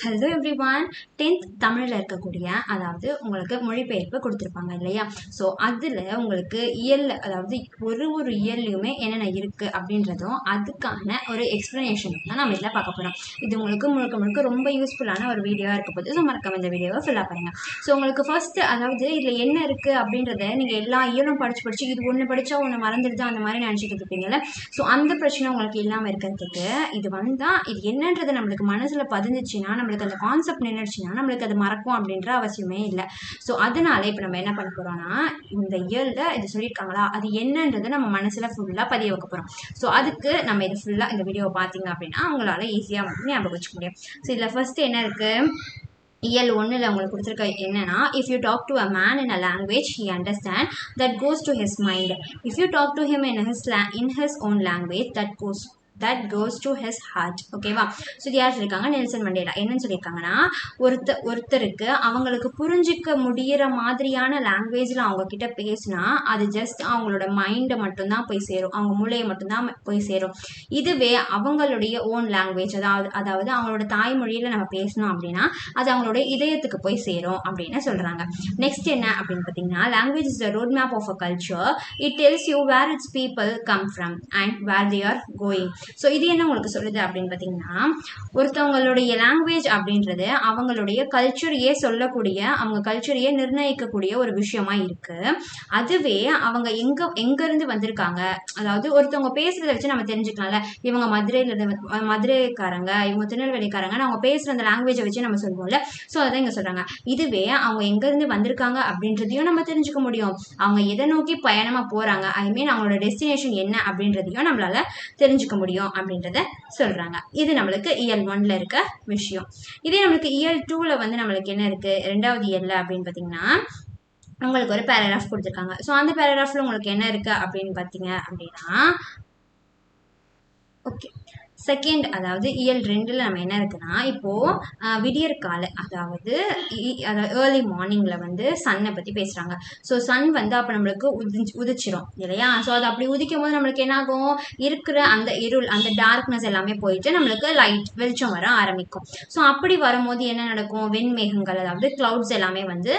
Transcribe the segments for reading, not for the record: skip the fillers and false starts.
Hello everyone. 10th தமிழில் இருக்கக்கூடிய அதாவது உங்களுக்கு மொழிபெயர்ப்பு கொடுத்துருப்பாங்க இல்லையா? ஸோ அதில் உங்களுக்கு இயல் அதாவது ஒரு இயல்லையுமே என்னென்ன இருக்குது அப்படின்றதும் அதுக்கான ஒரு எக்ஸ்ப்ளனேஷன் தான் நம்ம இதில் பார்க்க போகிறோம். இது உங்களுக்கு முழுக்க ரொம்ப யூஸ்ஃபுல்லான ஒரு வீடியோவாக இருக்க போது. ஸோ மறக்காம இந்த வீடியோவை ஃபில்லாக பண்ணுங்கள். ஸோ உங்களுக்கு ஃபர்ஸ்ட்டு அதாவது இதில் என்ன இருக்குது அப்படின்றத நீங்கள் எல்லா இயலும் படித்து இது ஒன்று படித்தா ஒன்று மறந்துடுது அந்த மாதிரி நினச்சிட்டு இருப்பீங்கல்ல. ஸோ அந்த பிரச்சனை உங்களுக்கு இல்லாமல் இருக்கிறதுக்கு இது வந்தால் இது என்னன்றது நம்மளுக்கு மனசில் பதிஞ்சிச்சுன்னா நம்மளுக்கு அந்த கான்செப்ட் நின்றுச்சுன்னா நம்மளுக்கு அது மறக்கும் அப்படின்ற அவசியமே இல்லை. ஸோ அதனால இப்போ நம்ம என்ன பண்ண போகிறோம்னா இந்த இயரில் இது சொல்லியிருக்காங்களா அது என்னன்றதை நம்ம மனசில் ஃபுல்லாக பதிய வைக்க போகிறோம். ஸோ அதுக்கு நம்ம இது ஃபுல்லாக இந்த வீடியோவை பார்த்தீங்க அப்படின்னா உங்களால் ஈஸியாக வந்து ஞாபகம் வச்சுக்க முடியும். ஸோ இதில் ஃபர்ஸ்ட் என்ன இருக்குது, இயல் 1ல் உங்களுக்கு கொடுத்துருக்க என்னன்னா, if you talk to a man in a language he understand that goes to his mind, if you talk to him in his own language that goes to his heart. ஓகேவா? So இது யார் சொல்லியிருக்காங்க? Nelson Mandela. என்னன்னு சொல்லியிருக்காங்கன்னா, ஒருத்தருக்கு அவங்களுக்கு புரிஞ்சிக்க முடிகிற மாதிரியான லாங்குவேஜில் அவங்க கிட்ட பேசினா அது ஜஸ்ட் அவங்களோட மைண்டை மட்டும்தான் போய் சேரும், அவங்க மூளையை மட்டும்தான் போய் சேரும். இதுவே அவங்களுடைய ஓன் லாங்குவேஜ் அதாவது அவங்களோட தாய்மொழியில் நம்ம பேசணும் அப்படின்னா அது அவங்களோட இதயத்துக்கு போய் சேரும் அப்படின்னு சொல்கிறாங்க. நெக்ஸ்ட் என்ன அப்படின்னு பார்த்தீங்கன்னா, language is the road map of a culture. It tells you where its people come from and where they are going. So இது என்ன உங்களுக்கு சொல்லுது அப்படின்னு பார்த்தீங்கன்னா, ஒருத்தவங்களுடைய லாங்குவேஜ் அப்படின்றது அவங்களுடைய கல்ச்சரையே சொல்லக்கூடிய அவங்க கல்ச்சரையே நிர்ணயிக்கக்கூடிய ஒரு விஷயமா இருக்கு. அதுவே அவங்க எங்கேருந்து வந்திருக்காங்க, அதாவது ஒருத்தவங்க பேசுறதை வச்சு நம்ம தெரிஞ்சுக்கலாம்ல, இவங்க மதுரைக்காரங்க, இவங்க திருநெல்வேலிக்காரங்க, அவங்க பேசுகிற அந்த லாங்குவேஜை வச்சு நம்ம சொல்லுவோம்ல. ஸோ அதான் இங்கே சொல்கிறாங்க, இதுவே அவங்க எங்கேருந்து வந்திருக்காங்க அப்படின்றதையும் நம்ம தெரிஞ்சுக்க முடியும், அவங்க எதை நோக்கி பயணமாக போகிறாங்க, ஐ மீன் அவங்களோட டெஸ்டினேஷன் என்ன அப்படின்றதையும் நம்மளால தெரிஞ்சுக்க முடியும் அப்படின்றத சொல்றாங்க. இது நம்மளுக்கு இயல் 1ல இருக்க விஷயம். இதே நம்மளுக்கு இயல் 2ல வந்து நம்மளுக்கு என்ன இருக்கு, 2வது இயல்ல அப்படின்னு பார்த்தீங்கன்னா உங்களுக்கு ஒரு பேராகிராஃப் கொடுத்துருக்காங்க. ஸோ அந்த பேராகிராஃப்ல உங்களுக்கு என்ன இருக்கு அப்படின்னு பார்த்தீங்க அப்படின்னா, ஓகே செகண்ட் அதாவது இயல் 2ல் நம்ம என்ன இருக்குன்னா, இப்போது விடியற்கால அதாவது ஏர்லி மார்னிங்கில் வந்து சன்னை பற்றி பேசுகிறாங்க. ஸோ சன் வந்து அப்போ நம்மளுக்கு உதிச்சிரும் இல்லையா? ஸோ அது அப்படி உதிக்கும் போது நம்மளுக்கு என்ன ஆகும், இருக்கிற அந்த இருள் அந்த டார்க்னஸ் எல்லாமே போயிட்டு நம்மளுக்கு லைட் வெளிச்சம் வர ஆரம்பிக்கும். ஸோ அப்படி வரும்போது என்ன நடக்கும், வெண்மேகங்கள் அதாவது கிளவுட்ஸ் எல்லாமே வந்து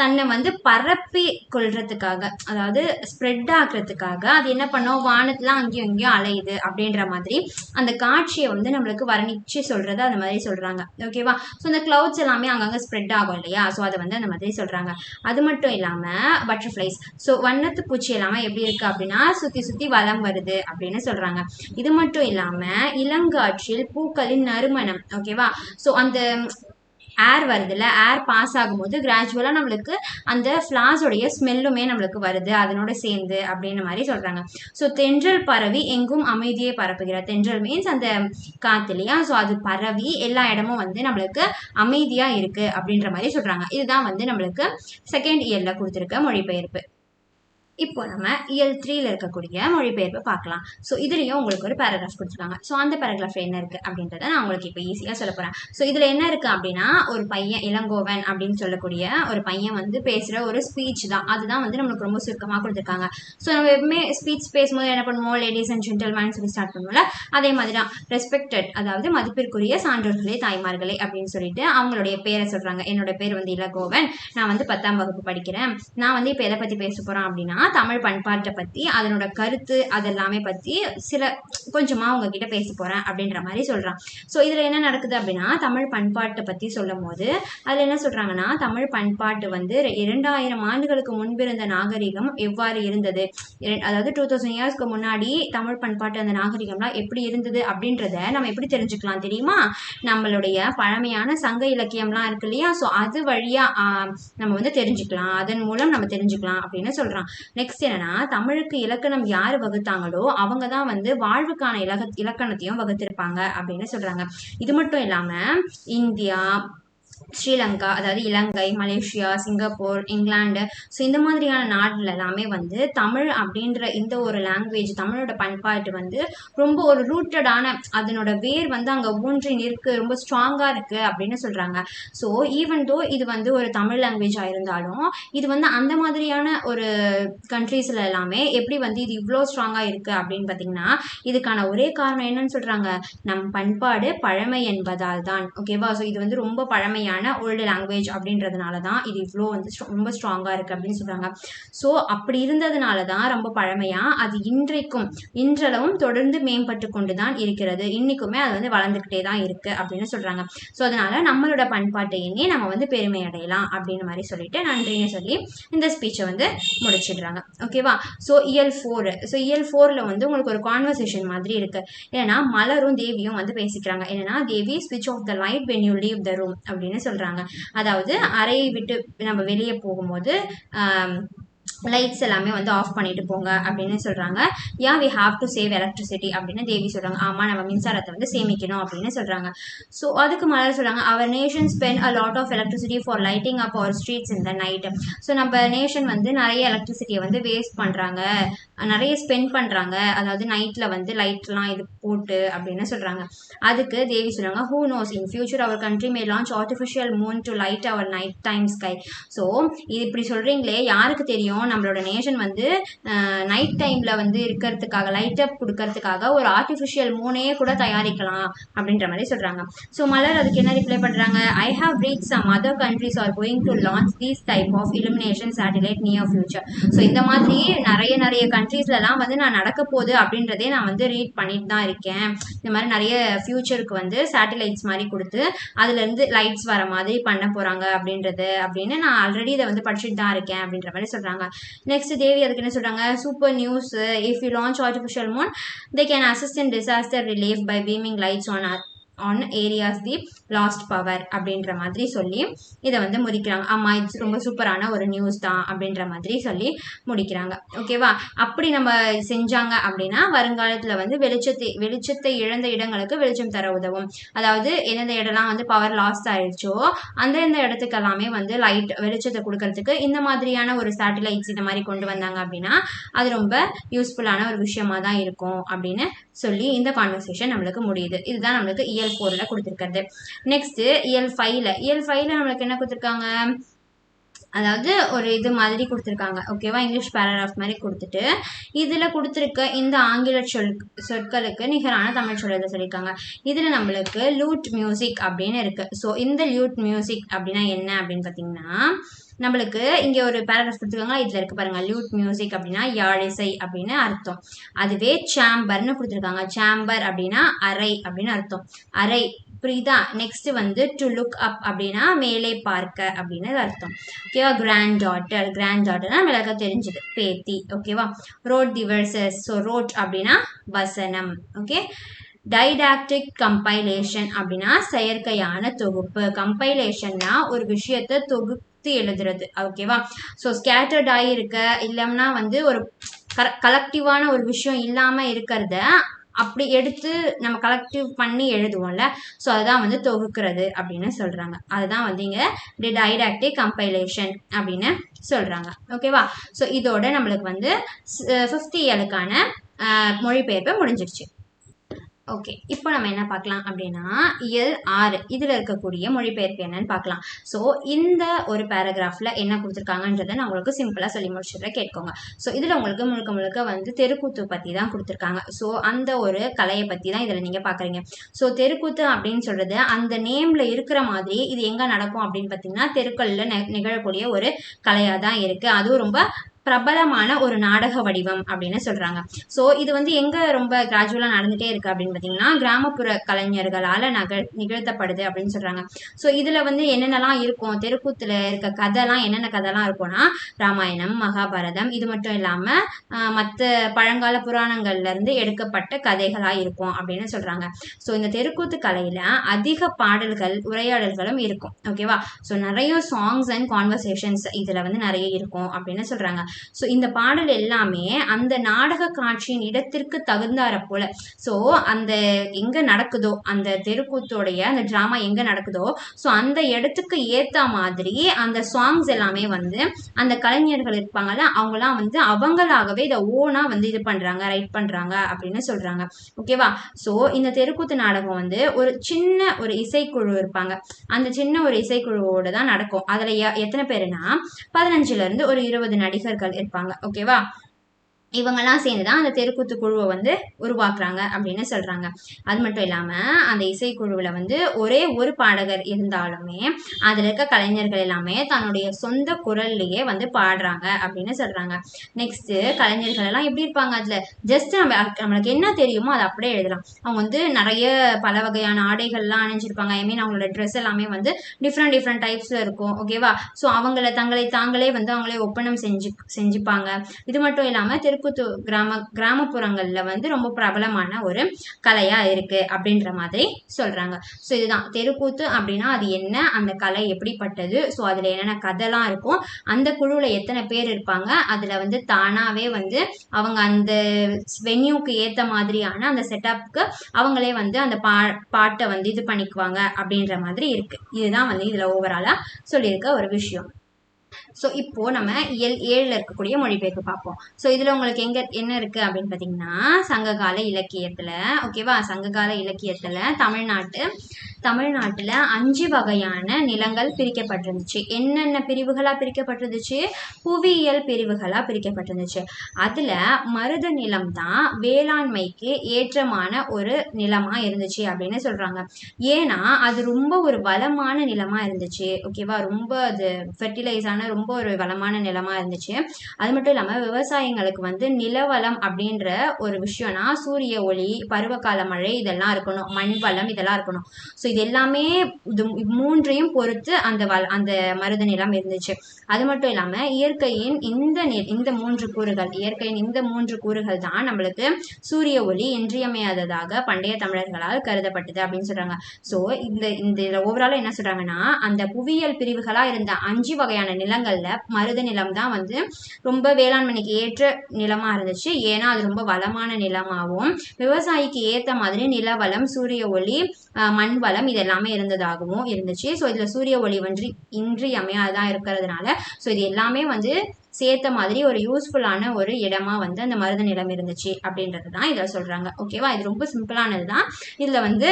தன்னை வந்து பரப்பி கொள்றதுக்காக அதாவது ஸ்ப்ரெட் ஆகிறதுக்காக அது என்ன பண்ணோம், வானத்தில் அங்கேயும் இங்கேயும் அலையுது அப்படின்ற மாதிரி அந்த காட்சியை வந்து நம்மளுக்கு வர்ணிச்சு சொல்றது அந்த மாதிரி சொல்றாங்க. ஓகேவா? ஸோ இந்த கிளவுட்ஸ் எல்லாமே அங்கங்கே ஸ்ப்ரெட் ஆகும் இல்லையா? ஸோ அதை வந்து அந்த மாதிரி சொல்றாங்க. அது மட்டும் இல்லாம பட்டர்ஃப்ளைஸ், ஸோ வண்ணத்து பூச்சி எல்லாமே எப்படி இருக்கு அப்படின்னா சுத்தி வலம் வருது அப்படின்னு சொல்றாங்க. இது மட்டும் இல்லாம இளங்காற்றில் பூக்களின் நறுமணம், ஓகேவா? ஸோ அந்த ஏர் வருதுல்ல, ஏர் பாஸ் ஆகும்போது கிராஜுவலாக நம்மளுக்கு அந்த ஃப்ளாஸோடைய ஸ்மெல்லுமே நம்மளுக்கு வருது அதனோட சேர்ந்து அப்படின்னு மாதிரி சொல்கிறாங்க. ஸோ தென்றல் பரவி எங்கும் அமைதியை பரப்புகிறார். தென்றல் மீன்ஸ் அந்த காற்று இல்லையா? ஸோ அது பரவி எல்லா இடமும் வந்து நம்மளுக்கு அமைதியாக இருக்குது அப்படின்ற மாதிரி சொல்கிறாங்க. இதுதான் வந்து நம்மளுக்கு செகண்ட் இயரில் கொடுத்துருக்க மொழிபெயர்ப்பு. இப்போ நம்ம இயல் 3ல் இருக்கக்கூடிய மொழிபெயர்ப்பு பார்க்கலாம். ஸோ இதுலேயும் உங்களுக்கு ஒரு பேராகிராஃப் கொடுத்துருக்காங்க. ஸோ அந்த பேராகிராஃப் என்ன இருக்குது அப்படின்றத நான் உங்களுக்கு இப்போ ஈஸியாக சொல்ல போகிறேன். ஸோ இதில் என்ன இருக்குது அப்படின்னா, ஒரு பையன் இளங்கோவன் அப்படின்னு சொல்லக்கூடிய ஒரு பையன் வந்து பேசுகிற ஒரு ஸ்பீச் தான். அதுதான் வந்து நம்மளுக்கு ரொம்ப சுருக்கமாக கொடுத்துருக்காங்க. ஸோ நம்ம எப்பவுமே ஸ்பீச் பேசும்போது என்ன பண்ணுவோம், லேடிஸ் அண்ட் ஜென்டில்மேன் சொல்லி ஸ்டார்ட் பண்ணுவோம்ல, அதே மாதிரி தான் ரெஸ்பெக்டட் அதாவது மதிப்பிற்குரிய சான்றோர்களே தாய்மார்களே அப்படின்னு சொல்லிட்டு அவங்களுடைய பேரை சொல்கிறாங்க. என்னோட பேர் வந்து இளங்கோவன், நான் வந்து 10ஆம் வகுப்பு படிக்கிறேன். நான் வந்து இப்போ எதை பற்றி பேச போகிறேன் அப்படின்னா தமிழ் பண்பாட்டை பற்றி அதனோட கருத்து அதெல்லாமே பற்றி கொஞ்சமாக உங்ககிட்ட பேச போகிறேன் அப்படின்ற மாதிரி சொல்கிறான். ஸோ இதில் என்ன நடக்குது அப்படின்னா, தமிழ் பண்பாட்டை பற்றி சொல்லும் போது அதில் என்ன சொல்கிறாங்கன்னா, தமிழ் பண்பாட்டு வந்து 2000 ஆண்டுகளுக்கு முன்பிருந்த நாகரிகம் எவ்வாறு இருந்தது, அதாவது 2000 இயர்ஸ்க்கு முன்னாடி தமிழ் பண்பாட்டு அந்த நாகரிகம்லாம் எப்படி இருந்தது அப்படின்றத நம்ம எப்படி தெரிஞ்சுக்கலாம் தெரியுமா? நம்மளுடைய பழமையான சங்க இலக்கியம்லாம் இருக்கு இல்லையா? ஸோ அது வழியாக நம்ம வந்து தெரிஞ்சுக்கலாம், அதன் மூலம் நம்ம தெரிஞ்சுக்கலாம் அப்படின்னு சொல்கிறான். நெக்ஸ்ட் என்னன்னா, தமிழுக்கு இலக்கணம் யார் வகுத்தாங்களோ அவங்க தான் வந்து வாழ்வுக்கான இலக்கணத்தையும் வகுத்திருப்பாங்க அப்படின்னு சொல்றாங்க. இது மட்டும் இல்லாம இந்தியா ஸ்ரீலங்கா, அதாவது இலங்கை, மலேசியா, சிங்கப்பூர், இங்கிலாந்து, ஸோ இந்த மாதிரியான நாடுல எல்லாமே வந்து தமிழ் அப்படின்ற இந்த ஒரு லாங்குவேஜ், தமிழோட பண்பாட்டு வந்து ரொம்ப ஒரு ரூட்டடான, அதனோட வேர் வந்து அங்கே ஊன்றி நிற்கு, ரொம்ப ஸ்ட்ராங்காக இருக்கு அப்படின்னு சொல்றாங்க. ஸோ ஈவன் தோ இது வந்து ஒரு தமிழ் லாங்குவேஜாக இருந்தாலும் இது வந்து அந்த மாதிரியான ஒரு கண்ட்ரீஸ்ல எல்லாமே எப்படி வந்து இது இவ்வளோ ஸ்ட்ராங்காக இருக்கு அப்படின்னு பார்த்தீங்கன்னா, இதுக்கான ஒரே காரணம் என்னன்னு சொல்றாங்க, நம் பண்பாடு பழமை என்பதால் தான். ஓகேவா? ஸோ இது வந்து ரொம்ப பழமையான ஓல்டு லாங்குவேஜ் அப்படின்றதுனால தான் இது இவ்வளோ வந்து ரொம்ப ஸ்ட்ராங்காக இருக்குது அப்படின்னு சொல்கிறாங்க. ஸோ அப்படி இருந்ததுனால தான் ரொம்ப பழமையாக அது இன்றளவும் தொடர்ந்து மேம்பட்டு கொண்டு தான் இருக்கிறது. இன்றைக்குமே அது வந்து வளர்ந்துக்கிட்டே தான் இருக்குது அப்படின்னு சொல்கிறாங்க. ஸோ அதனால் நம்மளோட பண்பாட்டை எண்ணி நம்ம வந்து பெருமை அடையலாம் அப்படின்னு மாதிரி சொல்லிட்டு நன்றின்னு சொல்லி இந்த ஸ்பீச்சை வந்து முடிச்சிடுறாங்க. ஓகேவா? ஸோ இயல் 4. ஸோ இயல் 4ல் வந்து உங்களுக்கு ஒரு கான்வர்சேஷன் மாதிரி இருக்குது. ஏன்னா மலரும் தேவியும் வந்து பேசிக்கிறாங்க. என்னன்னா, தேவி ஸ்விட்ச் off the light when you leave the room அப்படின்னு சொல்றாங்க. அதாவது அறையை விட்டு நம்ம வெளியே போகும்போது லைட்ஸ் எல்லாமே வந்து ஆஃப் பண்ணிட்டு போங்க அப்படின்னு சொல்றாங்க. Yeah we have to save electricity அப்படின்னு தேவி சொல்றாங்க. ஆமா, நம்ம மின்சாரத்தை வந்து சேமிக்கணும் அப்படின்னு சொல்றாங்க. ஸோ அதுக்கு மலர் சொல்றாங்க, our nation spend a lot of electricity for lighting up our streets in the night. So நம்ம நேஷன் வந்து நிறைய எலக்ட்ரிசிட்டியை வந்து வேஸ்ட் பண்றாங்க, நிறைய ஸ்பெண்ட் பண்றாங்க, அதாவது நைட்ல வந்து லைட்லாம் இது போட்டு அப்படின்னு சொல்றாங்க. அதுக்கு தேவி சொல்றாங்க, who knows in future our country may launch artificial moon to light our night time sky. So இது இப்படி சொல்றீங்களே, யாருக்கு தெரியும் நம்மளோட நேஷன் வந்து நைட் டைம்ல வந்து இருக்கிறதுக்காக, லைட் அப் கொடுக்கறதுக்காக ஒரு ஆர்டிஃபிஷியல் மூனே கூட தயாரிக்கலாம் அப்படின்ற மாதிரி சொல்றாங்க. ஸோ மலர் அதுக்கு என்ன ரிப்ளை பண்றாங்க, I have read some other countries are going to launch these type of illumination satellite near future. So இந்த மாதிரி நிறைய கண்ட்ரீஸ்லாம் வந்து நான் நடக்க போகுது அப்படின்றதே நான் வந்து ரீட் பண்ணிட்டு தான் இருக்கேன். இந்த மாதிரி நிறைய ஃபியூச்சருக்கு வந்து சேட்டலைட்ஸ் மாதிரி கொடுத்து அதுல இருந்து லைட்ஸ் வர மாதிரி பண்ண போறாங்க அப்படின்னு நான் ஆல்ரெடி இதை வந்து படிச்சுட்டு தான் இருக்கேன் அப்படின்ற மாதிரி சொல்றாங்க. நெக்ஸ்ட் தேவி அதுக்கு என்ன சொல்றாங்க, super news, if you launch artificial Moon they can assist in disaster relief by beaming lights on areas the lost power அப்படின்ற மாதிரி சொல்லி இதை வந்து முடிக்கிறாங்க. ஆமா, இது ரொம்ப சூப்பரான ஒரு நியூஸ் தான் அப்படின்ற மாதிரி சொல்லி முடிக்கிறாங்க. ஓகேவா? அப்படி நம்ம செஞ்சாங்க அப்படின்னா வருங்காலத்துல வந்து வெளிச்சத்தை இழந்த இடங்களுக்கு வெளிச்சம் தர உதவும். அதாவது எந்தெந்த இடம்லாம் வந்து பவர் லாஸ் ஆயிடுச்சோ அந்த இடத்துக்கு எல்லாமே வந்து லைட் வெளிச்சத்தை கொடுக்கறதுக்கு இந்த மாதிரியான ஒரு சேட்டலைட்ஸ் இந்த மாதிரி கொண்டு வந்தாங்க அப்படின்னா அது ரொம்ப யூஸ்ஃபுல்லான ஒரு விஷயமா தான் இருக்கும் அப்படின்னு சொல்லி இந்த கான்வர்சேஷன் நம்மளுக்கு முடியுது. இதுதான் நம்மளுக்கு இயல் 4ல கொடுத்துருக்கிறது. நெக்ஸ்ட் இயல் 5ல நம்மளுக்கு என்ன கொடுத்துருக்காங்க, அதாவது ஒரு இது மாதிரி கொடுத்துருக்காங்க. ஓகேவா? இங்கிலீஷ் பேராகிராஃப் மாதிரி கொடுத்துட்டு இதுல கொடுத்துருக்க இந்த ஆங்கில சொற்களுக்கு நிகரான தமிழ் சொல் எழுத சொல்லியிருக்காங்க. இதுல நம்மளுக்கு லூட் மியூசிக் அப்படின்னு இருக்கு. ஸோ இந்த லூட் மியூசிக் அப்படின்னா என்ன அப்படின்னு பார்த்தீங்கன்னா, நம்மளுக்கு இங்க ஒரு பேராகிராஃப் கொடுத்துருக்காங்க. இதுல இருக்கு பாருங்க, லூட் மியூசிக் அப்படின்னா யாழிசை அப்படின்னு அர்த்தம். அதுவே சேம்பர்னு கொடுத்துருக்காங்க. சேம்பர் அப்படின்னா அறை அப்படின்னு அர்த்தம். அறை, புரியுதா? நெக்ஸ்ட் வந்து டு லுக் அப் அப்படின்னா மேலே பார்க்க அப்படின்னு அர்த்தம். ஓகேவா? கிராண்ட் டாட்டர்னா விளக்க தெரிஞ்சது, பேத்தி. ஓகேவா? ரோட் தி வெர்சஸ், ஸோ ரோட் அப்படின்னா வசனம். ஓகே. டைடாக்டிக் கம்பைலேஷன் அப்படின்னா செயற்கையான தொகுப்பு. கம்பைலேஷன்னா ஒரு விஷயத்தை தொகுத்து எழுதுறது. ஓகேவா? ஸோ ஸ்கேட்டர்ட் ஆகி இருக்க, இல்லைன்னா வந்து ஒரு கலெக்டிவான ஒரு விஷயம் இல்லாம இருக்கிறத அப்படி எடுத்து நம்ம கலெக்டிவ் பண்ணி எழுதுவோம்ல, ஸோ அதுதான் வந்து தொகுக்கிறது அப்படின்னு சொல்றாங்க. அதுதான் வந்து இங்க டைடாக்டிக் கம்பைலேஷன் அப்படின்னு சொல்றாங்க. ஓகேவா? ஸோ இதோட நம்மளுக்கு வந்து 5th இயலுக்கான மொழிபெயர்ப்பு முடிஞ்சிருச்சு. ஓகே, இப்போ நம்ம என்ன பார்க்கலாம் அப்படின்னா இயல் 6 இதில் இருக்கக்கூடிய மொழிபெயர்ப்பு என்னன்னு பார்க்கலாம். ஸோ இந்த ஒரு பேராகிராஃபில் என்ன கொடுத்துருக்காங்கன்றதை நான் உங்களுக்கு சிம்பிளாக சொல்லி முடிச்சுட்றேன், கேட்கோங்க. ஸோ இதில் உங்களுக்கு முழுக்க வந்து தெருக்கூத்து பற்றி தான் கொடுத்துருக்காங்க. ஸோ அந்த ஒரு கலையை பற்றி தான் இதில் நீங்கள் பார்க்குறீங்க. ஸோ தெருக்கூத்து அப்படின்னு சொல்கிறது அந்த நேமில் இருக்கிற மாதிரி இது எங்கே நடக்கும் அப்படின்னு பார்த்தீங்கன்னா தெருக்களில் நிகழக்கூடிய ஒரு கலையாக தான் இருக்குது. அதுவும் ரொம்ப பிரபலமான ஒரு நாடக வடிவம் அப்படின்னு சொல்றாங்க. ஸோ இது வந்து எங்க ரொம்ப கிராஜுவலா நடந்துட்டே இருக்கு அப்படின்னு பார்த்தீங்கன்னா கிராமப்புற கலைஞர்களால் நிகழ்த்தப்படுது அப்படின்னு சொல்றாங்க. ஸோ இதுல வந்து என்னென்னலாம் இருக்கும், தெருக்கூத்துல இருக்க கதைலாம் என்னென்ன கதைலாம் இருக்கும்னா ராமாயணம், மகாபாரதம், இது மட்டும் இல்லாம மற்ற பழங்கால புராணங்கள்ல இருந்து எடுக்கப்பட்ட கதைகளா இருக்கும் அப்படின்னு சொல்றாங்க. ஸோ இந்த தெருக்கூத்து கலையில அதிக பாடல்கள், உரையாடல்களும் இருக்கும். ஓகேவா? ஸோ நிறைய சாங்ஸ் அண்ட் கான்வர்சேஷன்ஸ் இதுல வந்து நிறைய இருக்கும் அப்படின்னு சொல்றாங்க. ஸோ இந்த பாடல் எல்லாமே அந்த நாடக காட்சியின் இடத்திற்கு தகுந்தார போல. ஸோ அந்த எங்க நடக்குதோ அந்த தெருக்கூத்தோடைய அந்த டிராமா எங்க நடக்குதோ ஸோ அந்த இடத்துக்கு ஏத்த மாதிரி அந்த சாங்ஸ் எல்லாமே வந்து அந்த கலைஞர்கள் இருப்பாங்கல்ல அவங்கலாம் வந்து அவங்களாகவே இதை ஓனா வந்து இது பண்றாங்க, ரைட் பண்றாங்க அப்படின்னு சொல்றாங்க. ஓகேவா? ஸோ இந்த தெருக்கூத்து நாடகம் வந்து ஒரு சின்ன ஒரு இசைக்குழு இருப்பாங்க. அந்த சின்ன ஒரு இசைக்குழுவோட தான் நடக்கும். அதுல எத்தனை பேருனா 15ல இருந்து ஒரு 20 நடிகர்கள் இருப்பாங்க. ஓகேவா? இவங்கெல்லாம் சேர்ந்துதான் அந்த தெருக்கூத்து குழுவை வந்து உருவாக்குறாங்க அப்படின்னு சொல்றாங்க. அது மட்டும் இல்லாம அந்த இசைக்குழுவுல வந்து ஒரே ஒரு பாடகர் இருந்தாலுமே அதுல இருக்க கலைஞர்கள் எல்லாமே தன்னுடைய சொந்த குரல்லையே வந்து பாடுறாங்க அப்படின்னு சொல்றாங்க. நெக்ஸ்ட் கலைஞர்கள் எல்லாம் எப்படி இருப்பாங்க, அதுல ஜஸ்ட் நம்மளுக்கு என்ன தெரியுமோ அதை அப்படியே எழுதலாம். அவங்க வந்து நிறைய பல வகையான ஆடைகள்லாம் அணிஞ்சிருப்பாங்க. ஐ மீன் அவங்களோட ட்ரெஸ் எல்லாமே வந்து டிஃப்ரெண்ட் டைப்ஸ்ல இருக்கும். ஓகேவா? ஸோ அவங்கள தாங்களே வந்து அவங்களே ஒப்பனம் செஞ்சுப்பாங்க. இது மட்டும் இல்லாம தெருக்கூத்து கிராமப்புறங்கள்ல வந்து ரொம்ப பிரபலமான ஒரு கலையா இருக்கு அப்படின்ற மாதிரி சொல்றாங்க. ஸோ இதுதான் தெருக்கூத்து அப்படின்னா அது என்ன, அந்த கலை எப்படிப்பட்டது, ஸோ அதுல என்னென்ன கதைலாம் இருக்கும், அந்த குழுவில் எத்தனை பேர் இருப்பாங்க, அதுல வந்து தானாவே வந்து அவங்க அந்த வென்யூக்கு ஏத்த மாதிரியான அந்த செட்டப்க்கு அவங்களே வந்து அந்த பாட்டை வந்து இது பண்ணிக்குவாங்க அப்படின்ற மாதிரி இருக்கு. இதுதான் வந்து இதுல ஓவராலா சொல்லியிருக்க ஒரு விஷயம். ஸோ இப்போ நம்ம இயல் 7ல இருக்கக்கூடிய மொழிபெயர்ப்பு பார்ப்போம். ஸோ இதுல உங்களுக்கு என்ன இருக்கு அப்படின்னு பார்த்தீங்கன்னா சங்ககால இலக்கியத்துல, ஓகேவா, சங்ககால இலக்கியத்துல தமிழ்நாட்டுல 5 வகையான நிலங்கள் பிரிக்கப்பட்டிருந்துச்சு. என்னென்ன பிரிவுகளா பிரிக்கப்பட்டிருந்துச்சு? புவியியல் பிரிவுகளா பிரிக்கப்பட்டிருந்துச்சு. அதுல மருத நிலம் தான் வேளாண்மைக்கு ஏற்றமான ஒரு நிலமா இருந்துச்சு அப்படின்னு சொல்றாங்க. ஏன்னா அது ரொம்ப ஒரு வளமான நிலமா இருந்துச்சு. ஓகேவா? ரொம்ப அது ஃபெர்டிலைஸான ரொம்ப ஒரு வளமான நிலமா இருந்துச்சு. அது மட்டும் இல்லாம விவசாயிங்களுக்கு வந்து நிலவளம் அப்படின்ற ஒரு விஷயம்னா சூரிய ஒளி, பருவகால மழை இதெல்லாம் இருக்கணும், மண் வளம் இதெல்லாம் இருக்கணும். ஸோ இது எல்லாமே இது மூன்றையும் பொறுத்து அந்த மருத நிலம் இருந்துச்சு. அது மட்டும் இல்லாம இயற்கையின் இந்த மூன்று கூறுகள் தான் நம்மளுக்கு சூரிய ஒளி இன்றியமையாததாக பண்டைய தமிழர்களால் கருதப்பட்டது அப்படின்னு சொல்றாங்க. ஸோ இந்த ஓவரால என்ன சொல்றாங்கன்னா அந்த புவியியல் பிரிவுகளா இருந்த 5 வகையான நிலங்கள்ல மருத நிலம் தான் வந்து ரொம்ப வேளாண்மைக்கு ஏற்ற நிலமா இருந்துச்சு. ஏன்னா அது ரொம்ப வளமான நிலமாகவும் விவசாயிக்கு ஏத்த மாதிரி நிலவளம், சூரிய ஒளி, மண் வளம் இது எல்லாமே இருந்ததாகவும் இருந்துச்சு. ஸோ இதுல சூரிய ஒளி வந்து இன்றியமையாதான் இருக்கிறதுனால ஸோ இது எல்லாமே வந்து சேர்த்த மாதிரி ஒரு யூஸ்ஃபுல்லான ஒரு இடமா வந்து அந்த மருத நிலம் இருந்துச்சு அப்படின்றது தான் இதுல சொல்றாங்க. ஓகேவா? இது ரொம்ப சிம்பிளானதுதான். இதுல வந்து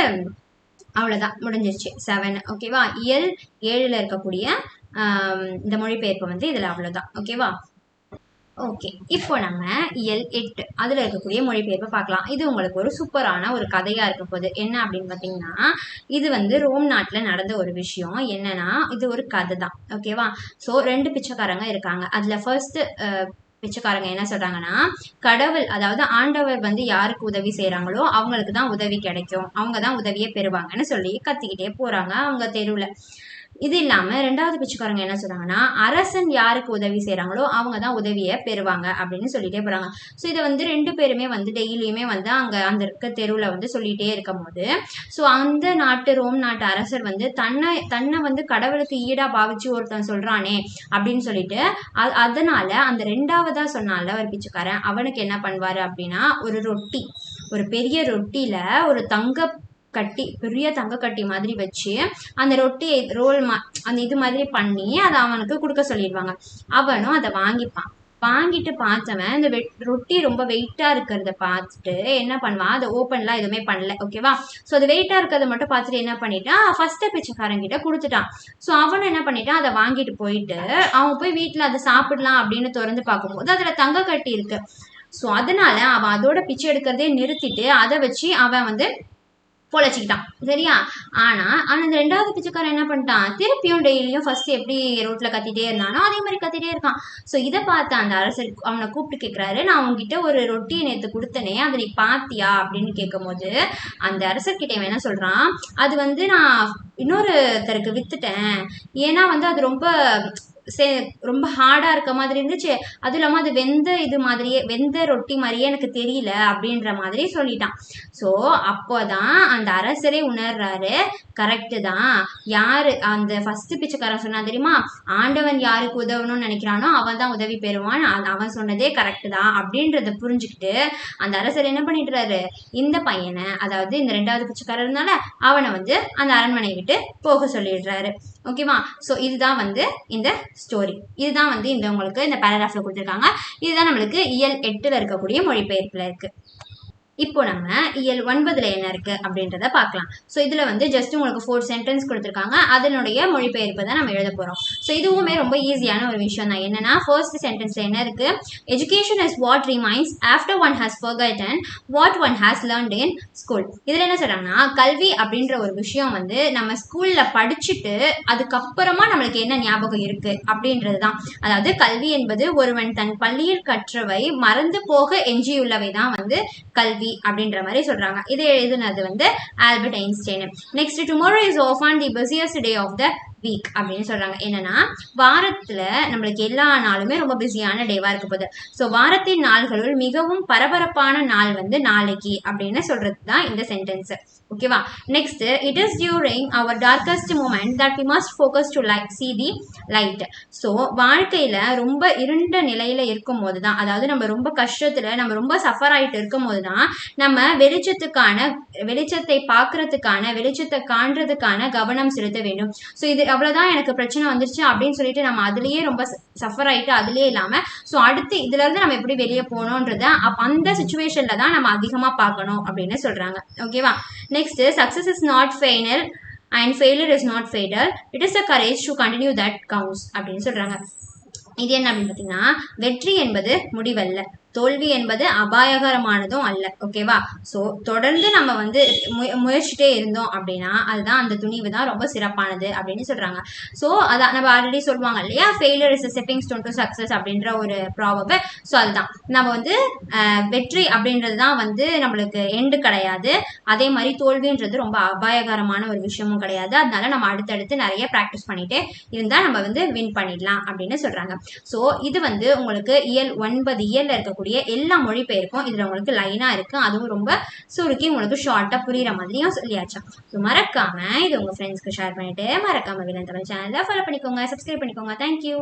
அவ்வளவுதான், முடிஞ்சிருச்சு 7. ஓகேவா? இயல் 7ல இருக்கக்கூடிய இந்த மொழிபெயர்ப்பு வந்து இதுல அவ்வளவுதான். ஓகேவா? ஓகே, இப்போ நம்ம இயல் 8 அதுல இருக்கக்கூடிய மொழிபெயர்ப்பை பார்க்கலாம். இது உங்களுக்கு ஒரு சூப்பரான ஒரு கதையா இருக்க போகுது. என்ன அப்படின்னு பாத்தீங்கன்னா இது வந்து ரோம் நாட்டுல நடந்த ஒரு விஷயம். என்னன்னா இது ஒரு கதை தான். ஓகேவா? ஸோ 2 பிச்சைக்காரங்க இருக்காங்க. அதுல ஃபர்ஸ்ட் பிச்சைக்காரங்க என்ன சொல்றாங்கன்னா கடவுள் அதாவது ஆண்டவர் வந்து யாருக்கு உதவி செய்யறாங்களோ அவங்களுக்கு தான் உதவி கிடைக்கும், அவங்க தான் உதவியை பெறுவாங்கன்னு சொல்லி கத்திக்கிட்டே போறாங்க அவங்க தெருவுல. இது இல்லாம 2வது பிச்சைக்காரங்க என்ன சொல்றாங்கன்னா அரசன் யாருக்கு உதவி செய்யறாங்களோ அவங்க தான் உதவியை பெறுவாங்க அப்படின்னு சொல்லிட்டே போறாங்க. ஸோ இதை வந்து 2 பேருமே வந்து டெய்லியுமே வந்து அந்த இருக்க தெருவுல வந்து சொல்லிட்டே இருக்கும் போது ஸோ அந்த ரோம் நாட்டு அரசர் வந்து தன்னை வந்து கடவுளுக்கு ஈடா பாவிச்சு ஒருத்தன் சொல்றானே அப்படின்னு சொல்லிட்டு அதனால அந்த 2வதா சொன்னால ஒரு பிச்சைக்காரன் அவனுக்கு என்ன பண்ணுவாரு அப்படின்னா ஒரு பெரிய ரொட்டியில ஒரு பெரிய தங்க கட்டி மாதிரி வச்சு அந்த ரொட்டியை அந்த இது மாதிரி பண்ணி அதை அவனுக்கு கொடுக்க சொல்லிடுவாங்க. அவனும் அதை வாங்கிட்டு பார்த்தவன் இந்த ரொட்டி ரொம்ப வெயிட்டா இருக்கிறத பார்த்துட்டு என்ன பண்ணுவான், அதை ஓப்பன்லாம் எதுவுமே பண்ணல. ஓகேவா? ஸோ அது வெயிட்டா இருக்கிறத மட்டும் பார்த்துட்டு என்ன பண்ணிட்டான், ஃபர்ஸ்ட் பிச்சைக்காரன் கிட்ட கொடுத்துட்டான். ஸோ அவனும் என்ன பண்ணிட்டான், அதை வாங்கிட்டு போயிட்டு அவன் போய் வீட்டுல அதை சாப்பிடலாம் அப்படின்னு திறந்து பார்க்கும்போது அதுல தங்க கட்டி இருக்கு. ஸோ அதனால அவன் அதோட பிச்சை எடுக்கிறதே நிறுத்திட்டு அதை வச்சு அவன் வந்து பொழைச்சிக்கிட்டான். சரியா? ஆனா அந்த 2வது பிச்சைக்காரன் என்ன பண்ணிட்டான், திருப்பியும் டெய்லியும் ஃபர்ஸ்ட் எப்படி ரோட்ல கத்திட்டே இருந்தானோ அதே மாதிரி கத்திட்டே இருக்கான். ஸோ இதை பார்த்த அந்த அரசர் அவனை கூப்பிட்டு கேட்கிறாரு, நான் உங்ககிட்ட ஒரு ரொட்டியை நேற்று கொடுத்தனே அதை நீ பாத்தியா அப்படின்னு கேட்கும் போது அந்த அரசர்கிட்ட என்ன சொல்றான், அது வந்து நான் இன்னொருத்தருக்கு வித்துட்டேன், ஏன்னா வந்து அது ரொம்ப ரொம்ப ஹார்டா இருக்க மாதிரி இருந்துச்சு. அதுவும் இல்லாம அது வெந்த ரொட்டி மாதிரியே எனக்கு தெரியல அப்படின்ற மாதிரி சொல்லிட்டான். ஸோ அப்போதான் அந்த அரசரே உணர்றாரு, கரெக்டு தான். யாரு அந்த ஃபர்ஸ்ட் பிச்சைக்காரன் சொன்னா தெரியுமா, ஆண்டவன் யாருக்கு உதவணும்னு நினைக்கிறானோ அவன் தான் உதவி பெறுவான், அவன் சொன்னதே கரெக்டு தான் அப்படின்றத புரிஞ்சுக்கிட்டு அந்த அரசர் என்ன பண்ணிடுறாரு, இந்த பையனை, அதாவது இந்த 2வது பிச்சைக்காரர் இருந்தால அவனை வந்து அந்த அரண்மனை விட்டு போக சொல்லிடுறாரு. ஓகேவா? ஸோ இதுதான் வந்து இந்த ஸ்டோரி. இதுதான் வந்து இந்த உங்களுக்கு இந்த பேராகிராஃப்ல கொடுத்துருக்காங்க. இதுதான் நம்மளுக்கு இயல் 8ல இருக்கக்கூடிய மொழிபெயர்ப்புல இருக்கு. இப்போ நம்ம இயல் 9ல என்ன இருக்கு அப்படின்றத பார்க்கலாம். ஸோ இதுல வந்து ஜஸ்ட் உங்களுக்கு 4 சென்டென்ஸ் கொடுத்துருக்காங்க, அதனுடைய மொழிபெயர்ப்பு தான் நம்ம எழுத போறோம். ஸோ இதுவுமே ரொம்ப ஈஸியான ஒரு விஷயம் தான். என்னன்னா ஃபர்ஸ்ட் சென்டென்ஸ்ல என்ன இருக்கு, education is what remains after one has forgotten what one has learned in school. இதுல என்ன சொல்றாங்கன்னா, கல்வி அப்படின்ற ஒரு விஷயம் வந்து நம்ம ஸ்கூல்ல படிச்சுட்டு அதுக்கப்புறமா நம்மளுக்கு என்ன ஞாபகம் இருக்கு அப்படின்றது தான். அதாவது கல்வி என்பது ஒருவன் தன் பள்ளியில் கற்றவை மறந்து போக எஞ்சியுள்ளவை தான் வந்து கல்வி அப்படின்ற மாதிரி சொல்றாங்க. இதை எழுதுனது வந்து Albert Einstein. Next, tomorrow is often the busiest day of the week அப்படின்னு சொல்றாங்க. என்னன்னா வாரத்துல நம்மளுக்கு எல்லா நாளுமே ரொம்ப பிஸியான டேவா இருக்க போகுது. ஸோ வாரத்தின் நாள்களுள் மிகவும் பரபரப்பான நாள் வந்து நாளைக்கு அப்படின்னு சொல்றது தான் இந்த சென்டென்ஸ். ஓகேவா? Next, it is during our darkest moment that we must focus to see the light. So வாழ்க்கையில ரொம்ப இருண்ட நிலையில இருக்கும் போது தான், அதாவது நம்ம ரொம்ப கஷ்டத்துல நம்ம ரொம்ப சஃபர் ஆயிட்டு இருக்கும் போது தான் நம்ம வெளிச்சத்தை பார்க்கறதுக்கான, வெளிச்சத்தை காண்றதுக்கான கவனம் செலுத்த வேண்டும். ஸோ இது அவ்வளவுதான், எனக்கு பிரச்சனை வந்துருச்சு அப்படின்னு சொல்லிட்டு நம்ம அதுலயே ரொம்ப சஃபர் ஆயிட்டு அதுலயே இல்லாம ஸோ அடுத்து இதுல இருந்து நம்ம எப்படி வெளியே போகணுன்றத அந்த சுச்சுவேஷன்ல தான் நம்ம அதிகமா பார்க்கணும் அப்படின்னு சொல்றாங்க. ஓகேவா? Next, success is not final and failure is not fatal, it is the courage to continue that counts அப்படின்னு சொல்றாங்க. இது என்ன அப்படின்னு பார்த்தீங்கன்னா, வெற்றி என்பது முடிவல்ல, தோல்வி என்பது அபாயகரமானதும் அல்ல. ஓகேவா? ஸோ தொடர்ந்து நம்ம வந்து முயற்சிட்டே இருந்தோம் அப்படின்னா அதுதான், அந்த துணிவு தான் ரொம்ப சிறப்பானது அப்படின்னு சொல்றாங்க. ஸோ அதான் நம்ம ஆல்ரெடி சொல்லுவாங்க இல்லையா, failure is a stepping stone to success அப்படின்ற ஒரு ப்ராவர்ப். ஸோ அதுதான் நம்ம வந்து வெற்றி அப்படின்றது தான் வந்து நம்மளுக்கு எண்டு கிடையாது, அதே மாதிரி தோல்வின்றது ரொம்ப அபாயகரமான ஒரு விஷயமும் கிடையாது. அதனால நம்ம அடுத்தடுத்து நிறைய ப்ராக்டிஸ் பண்ணிட்டே இருந்தா நம்ம வந்து வின் பண்ணிடலாம் அப்படின்னு சொல்றாங்க. ஸோ இது வந்து உங்களுக்கு இயல் 9 இயல்ல இருக்கக்கூடிய எல்லா மொழிபெயர்ப்பும் இதுல உங்களுக்கு லைனா இருக்கு. அதுவும் ரொம்ப சுருக்கி உங்களுக்கு ஷார்ட்டா புரியுற மாதிரியும் சொல்லியாச்சு. மறக்காம இது உங்க ஃப்ரெண்ட்ஸ்க்கு ஷேர் பண்ணிட்டு மறக்காம வில்லன் தமிழ் சேனலை ஃபாலோ பண்ணிக்கோங்க, சப்ஸ்கிரைப் பண்ணிக்கோங்க. தேங்க்யூ.